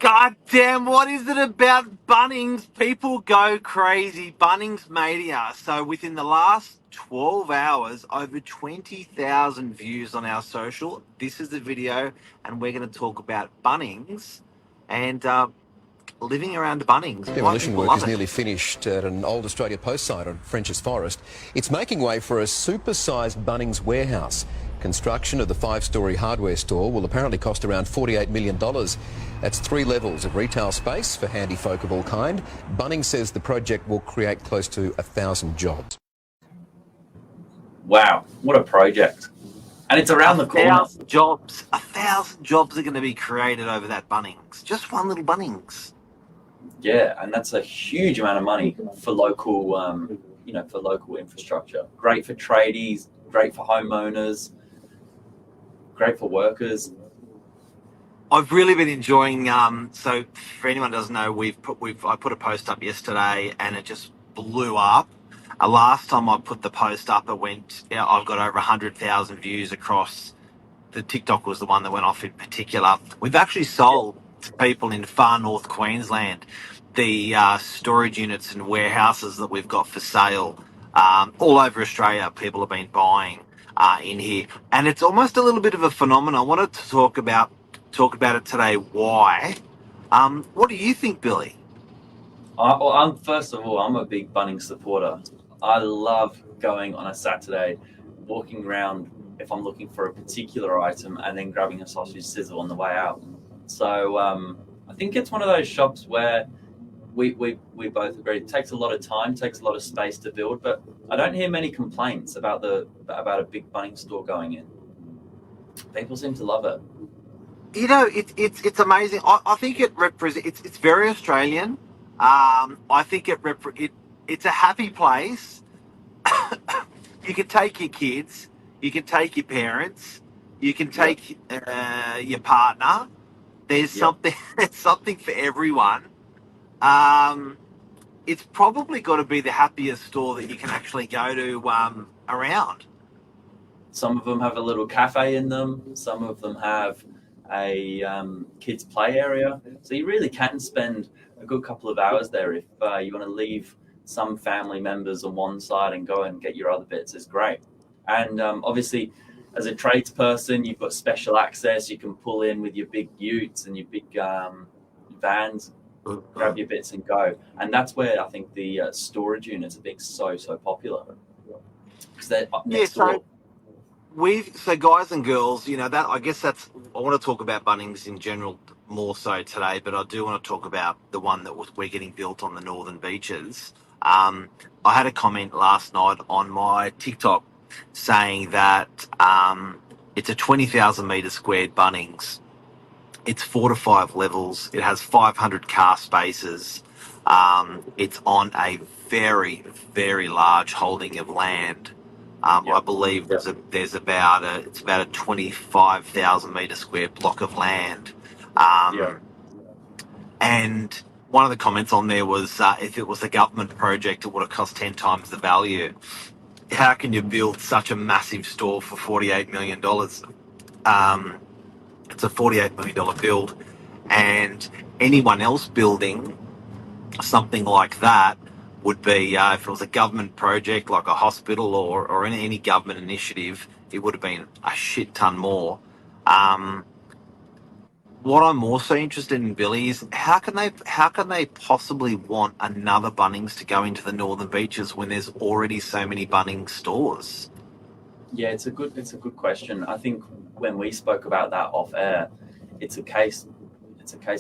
God damn, what is it about Bunnings? People go crazy. Bunnings Mania. So within the last 12 hours, over 20,000 views on our social. This is the video, and we're going to talk about Bunnings and living around Bunnings. Why Demolition people work love is it. nearly finished at an old Australia Post site on French's Forest. It's making way for a super-sized Bunnings Warehouse. Construction of the 5-storey hardware store will apparently cost around $48 million. That's 3 levels of retail space for handy folk of all kind. Bunnings says the project will create close to 1,000 jobs. Wow, what a project. And it's around the corner. 1,000 jobs. 1,000 jobs are going to be created over that Bunnings. Just one little Bunnings. Yeah, and that's a huge amount of money for local, for local infrastructure. Great for tradies, great for homeowners, great for workers. I've really been enjoying. So for anyone who doesn't know, I put a post up yesterday, and it just blew up. Last time I put the post up, I've got over 100,000 views across. The TikTok was the one that went off in particular. We've actually sold to people in far north Queensland the storage units and warehouses that we've got for sale. All over Australia, people have been buying in here, and it's almost a little bit of a phenomenon. I wanted to talk about it today. Why? What do you think, Billy? First of all, I'm a big Bunnings supporter. I love going on a Saturday, walking around if I'm looking for a particular item, and then grabbing a sausage sizzle on the way out. So I think it's one of those shops where we both agree it takes a lot of time, takes a lot of space to build, but I don't hear many complaints about a big Bunnings store going in. People seem to love it. You know, it's amazing. I think it represents. It's very Australian. I think it's a happy place. You can take your kids, you can take your parents, you can take your partner. There's something. There's something for everyone. It's probably got to be the happiest store that you can actually go to around. Some of them have a little cafe in them. Some of them have a kids play area. So you really can spend a good couple of hours there if you want to leave some family members on one side and go and get your other bits. It's great. And obviously, as a tradesperson, you've got special access. You can pull in with your big utes and your big vans, grab your bits and go. And that's where I think the storage units are being so popular, because they're up next door. So guys and girls, I guess I want to talk about Bunnings in general more so today, but I do want to talk about the one that we're getting built on the northern beaches. I had a comment last night on my TikTok saying that it's a 20,000 metre squared Bunnings. It's 4 to 5 levels. It has 500 car spaces. It's on a very, very large holding of land. I believe it's about a 25,000 metre square block of land. And one of the comments on there was, if it was a government project, it would have cost 10 times the value. How can you build such a massive store for $48 million? It's a $48 million build, and anyone else building something like that would be, if it was a government project like a hospital or any government initiative, it would have been a shit ton more. What I'm also interested in, Billy, is how can they possibly want another Bunnings to go into the northern beaches when there's already so many Bunnings stores? Yeah, it's a good question. I think when we spoke about that off air, it's a case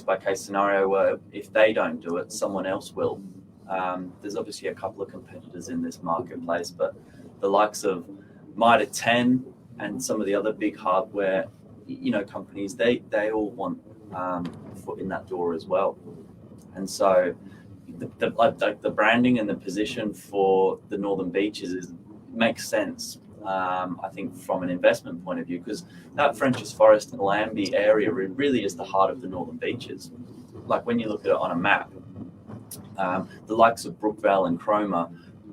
by case scenario where if they don't do it, someone else will. There's obviously a couple of competitors in this marketplace, but the likes of Mitre 10 and some of the other big hardware, companies, they all want a foot in that door as well. And so the branding and the position for the northern beaches makes sense. I think from an investment point of view, because that French's Forest and Lambie area really is the heart of the northern beaches. Like when you look at it on a map, the likes of Brookvale and Cromer,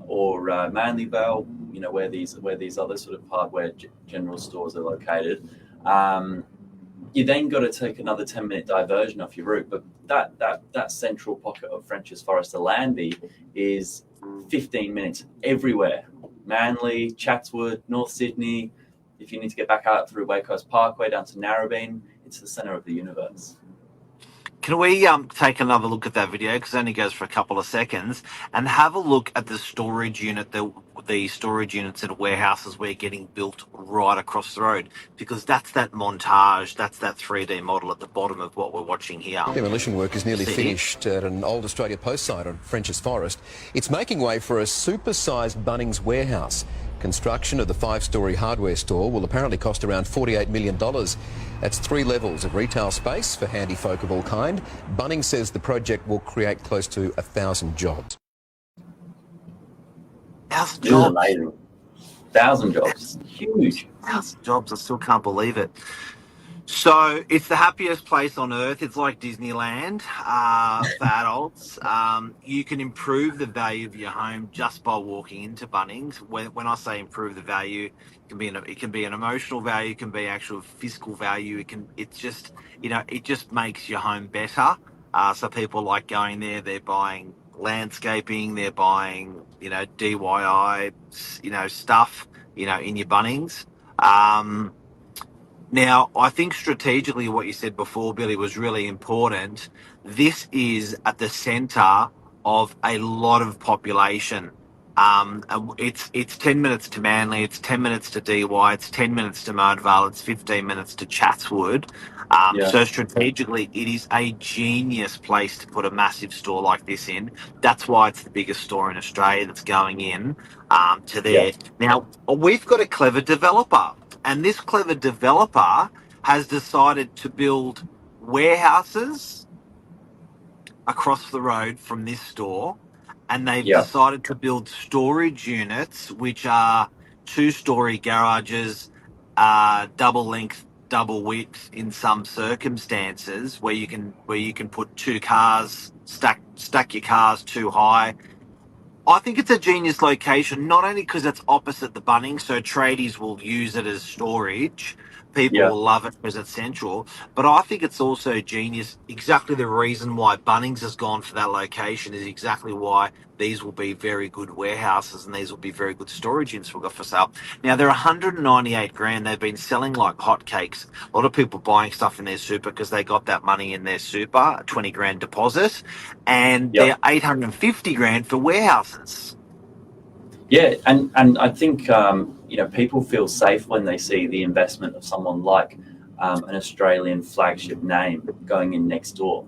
or Manlyvale, where these other sort of hardware general stores are located, you then got to take another 10-minute diversion off your route. But that central pocket of French's Forest to Landby is 15 minutes everywhere. Manly, Chatswood, North Sydney. If you need to get back out through Wakehurst Parkway down to Narrabeen, it's the centre of the universe. Can we take another look at that video, because it only goes for a couple of seconds, and have a look at the storage unit, the storage units and warehouses we're getting built right across the road, because that's that montage, that's that 3D model at the bottom of what we're watching here. Demolition work is nearly See? finished at an old Australia Post site on French's Forest. It's making way for a super-sized Bunnings Warehouse. Construction of the 5-storey hardware store will apparently cost around $48 million. That's 3 levels of retail space for handy folk of all kind. Bunnings says the project will create close to 1,000 jobs. 1,000 This is jobs. amazing. 1,000 jobs. Huge. 1,000 jobs. I still can't believe it. So it's the happiest place on earth. It's like Disneyland for adults. You can improve the value of your home just by walking into Bunnings. When I say improve the value, it can be an emotional value, it can be actual physical value. It just makes your home better. So people like going there. They're buying landscaping. They're buying DIY stuff in your Bunnings. Now, I think strategically what you said before, Billy, was really important. This is at the centre of a lot of population. It's 10 minutes to Manly, it's 10 minutes to DY, it's 10 minutes to Mudvale, it's 15 minutes to Chatswood. Yeah. So strategically, it is a genius place to put a massive store like this in. That's why it's the biggest store in Australia that's going in to there. Yeah. Now, we've got a clever developer. And this clever developer has decided to build warehouses across the road from this store. And they've decided to build storage units, which are 2-storey garages, double length, double width in some circumstances, where you can put 2 cars, stack your cars too high. I think it's a genius location, not only because it's opposite the Bunnings, so tradies will use it as storage. People will love it because it's central. But I think it's also genius. Exactly the reason why Bunnings has gone for that location is exactly why these will be very good warehouses and these will be very good storage units we've got for sale. Now, they're 198 grand. They've been selling like hotcakes. A lot of people buying stuff in their super because they got that money in their super, a 20 grand deposit, and they're 850 grand for warehouses. Yeah, and I think people feel safe when they see the investment of someone like an Australian flagship name going in next door.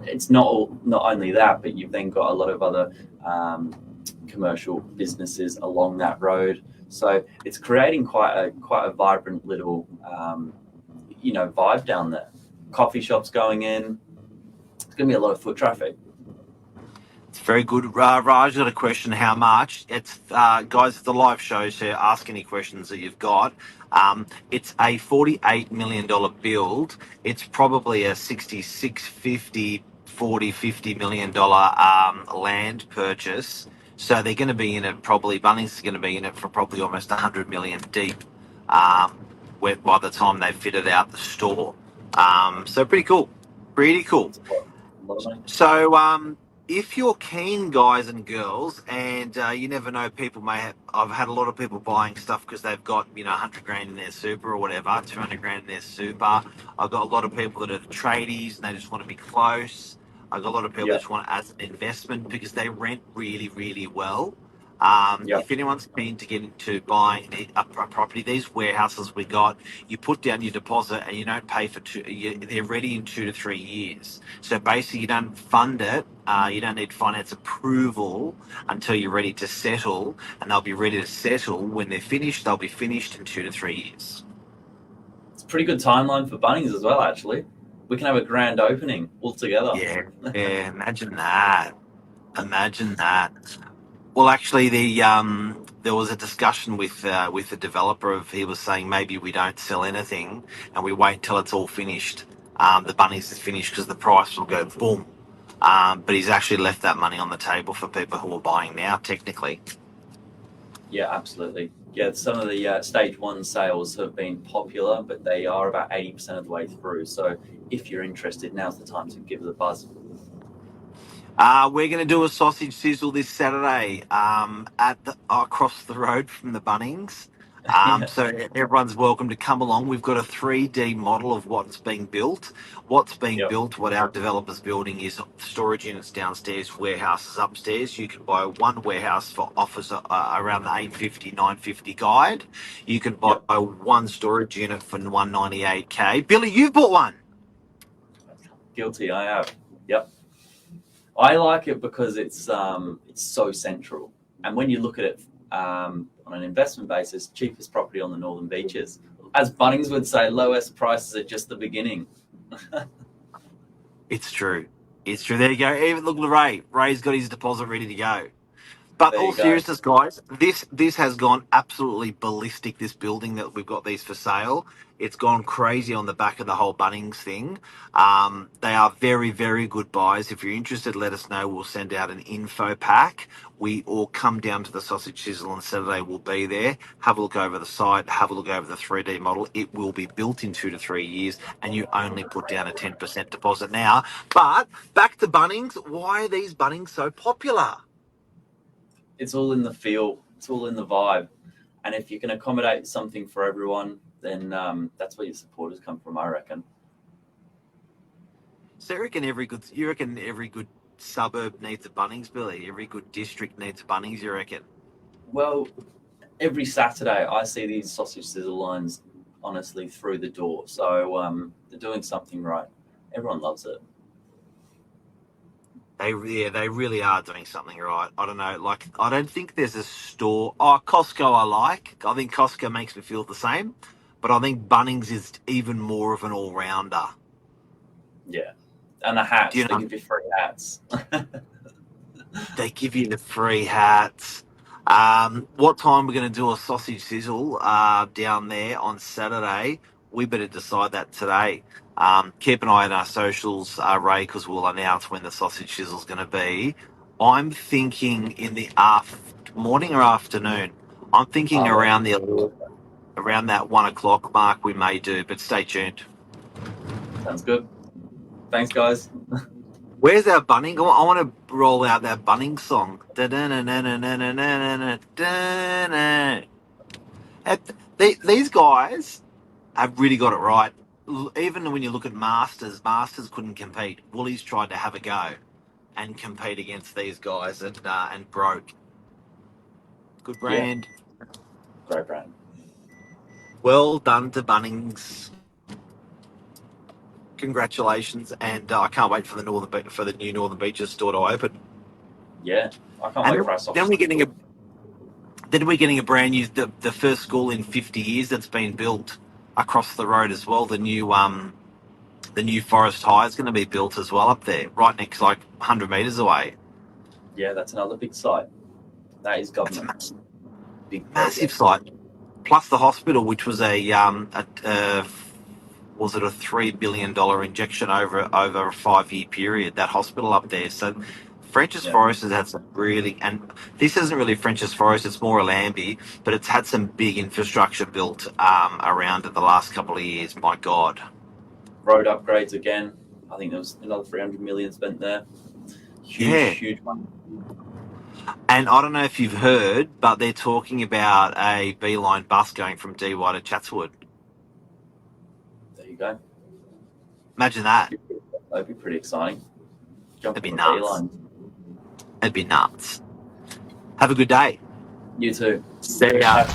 It's not only that, but you've then got a lot of other commercial businesses along that road. So it's creating quite a vibrant little vibe down there. Coffee shops going in. It's going to be a lot of foot traffic. It's very good. Raj got a question. How much? It's guys, it's the live show, so ask any questions that you've got. It's a $48 million build. It's probably a $66, $50 million land purchase. So they're going to be in it probably. Bunnings is going to be in it for probably almost 100 million deep. By the time they fitted out the store. So pretty cool. Pretty cool. So if you're keen, guys and girls, and you never know, people may have. I've had a lot of people buying stuff because they've got 100 grand in their super or whatever, 200 grand in their super. I've got a lot of people that are tradies and they just want to be close. I've got a lot of people that just want it as an investment because they rent really, really well. If anyone's keen to get into buying a property, these warehouses we got, you put down your deposit and you don't pay for they're ready in 2 to 3 years. So basically you don't fund it, you don't need finance approval until you're ready to settle, and they'll be ready to settle when they're finished. They'll be finished in 2 to 3 years. It's a pretty good timeline for Bunnings as well, actually. We can have a grand opening all together. Yeah, imagine that. Imagine that. Well, actually, there was a discussion with the developer. He was saying maybe we don't sell anything and we wait till it's all finished. The Bunnings is finished because the price will go boom. But he's actually left that money on the table for people who are buying now, technically. Yeah, absolutely. Yeah, some of the stage one sales have been popular, but they are about 80% of the way through. So if you're interested, now's the time to give it a buzz. We're going to do a sausage sizzle this Saturday across the road from the Bunnings. Yeah, So everyone's welcome to come along. We've got a 3D model of what's being built. What's being yep, built, what our developer's building is storage units downstairs, warehouses upstairs. You can buy one warehouse for offers around the 850, 950 guide. You can buy yep. one storage unit for 198K. Billy, you've bought one. Guilty, I have. Yep. I like it because it's so central, and when you look at it on an investment basis, cheapest property on the northern beaches. As Bunnings would say, lowest prices are just the beginning. It's true. It's true. There you go. Even look, Ray's got his deposit ready to go. But There all you go. seriousness, guys, this has gone absolutely ballistic. This building that we've got these for sale, it's gone crazy on the back of the whole Bunnings thing. They are very, very good buys. If you're interested, let us know. We'll send out an info pack. We all come down to the Sausage Sizzle on Saturday. We'll be there. Have a look over the site. Have a look over the 3D model. It will be built in 2 to 3 years, and you only put down a 10% deposit now. But back to Bunnings. Why are these Bunnings so popular? It's all in the feel. It's all in the vibe. And if you can accommodate something for everyone, then that's where your supporters come from, I reckon. So you reckon every good suburb needs a Bunnings, Billy? Every good district needs a Bunnings, you reckon? Well, every Saturday I see these sausage sizzle lines honestly through the door. So they're doing something right. Everyone loves it. They really are doing something right. I don't know, like I don't think there's a store. Oh, Costco I like. I think Costco makes me feel the same, but I think Bunnings is even more of an all rounder. Yeah. And the Do hats, you they know? give you free hats. They give you the free hats. What time we're going to do a sausage sizzle down there on Saturday? We better decide that today. Keep an eye on our socials, Ray, because we'll announce when the sausage sizzle's going to be. I'm thinking in the morning or afternoon. I'm thinking Well, around that 1 o'clock mark we may do, but stay tuned. sounds good. Thanks, guys. Where's our Bunning? I want to roll out that Bunning song. These guys have really got it right. Even when you look at Masters couldn't compete. Woolies tried to have a go and compete against these guys and broke. Good Yeah, brand. great brand. Well done to Bunnings. Congratulations, and I can't wait for the new Northern Beaches store to open. Yeah, I can't And wait for our then sausage. we're getting a brand new the first school in 50 years that's been built across the road as well. The new Forest High is going to be built as well up there, right next, like 100 metres away. Yeah, that's another big site. That is That's a government. Big massive project. site. Plus the hospital, which was was it a $3 billion injection over a 5 year period? That hospital up there. So French's Yeah. Forest has had some really, and this isn't really French's Forest; it's more a Lambie, but it's had some big infrastructure built around it the last couple of years. My God. Road upgrades again. I think there was another 300 million spent there. Huge, Yeah. huge one. And I don't know if you've heard, but they're talking about a Beeline bus going from Dee Why to Chatswood. There you go. Imagine that. That'd be pretty exciting. Jump It'd be on the nuts. line. It'd be nuts. Have a good day. You too. See ya.